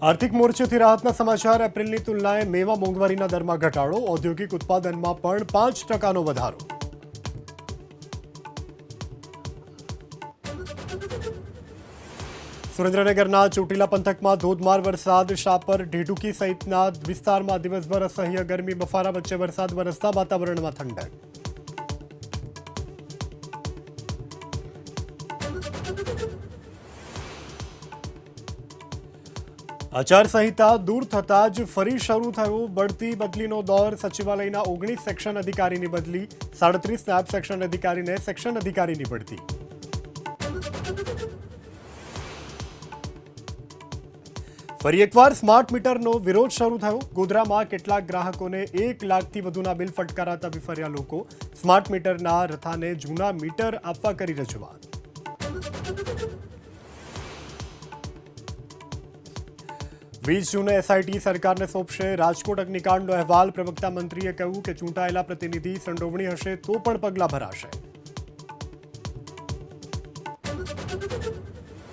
આર્થિક મોરચેથી રાહતના સમાચાર. એપ્રિલની તુલનાએ મેમાં મોંઘવારીના દરમાં ઘટાડો. ઔદ્યોગિક ઉત્પાદનમાં પણ 5%નો વધારો. સુરેન્દ્રનગરના ચોટીલા પંથકમાં ધોધમાર વરસાદ. શાપર, ઢેઢુકી સહિતના વિસ્તારમાં દિવસભર અસહ્ય ગરમી. બફારા વચ્ચે વરસાદ વરસતા વાતાવરણમાં ઠંડક. આચારસંહિતા દૂર થતાં જ ફરી શરૂ થયો બઢતી બદલીનો દોર. સચિવાલયના 19 સેક્શન અધિકારીની બદલી. 37 નાયબ સેક્શન અધિકારીને સેક્શન અધિકારીની બઢતી. ફરી એકવાર સ્માર્ટ મીટરનો વિરોધ શરૂ થયો. ગોધરામાં કેટલાક ગ્રાહકોને 1 લાખથી વધુના બિલ ફટકારાતા વિફર્યા લોકો. સ્માર્ટ મીટરના રથાને જૂના મીટર આપવા કરી રજૂઆત. 20 જૂને એસઆઈટી સરકારને સોંપશે. રાજકોટ અગ્નિકાંડનો અહેવાલ. પ્રવક્તા મંત્રીએ કહ્યું કે ચૂંટાયેલા પ્રતિનિધિ સંડોવણી હશે તો પણ પગલાં ભરાશે.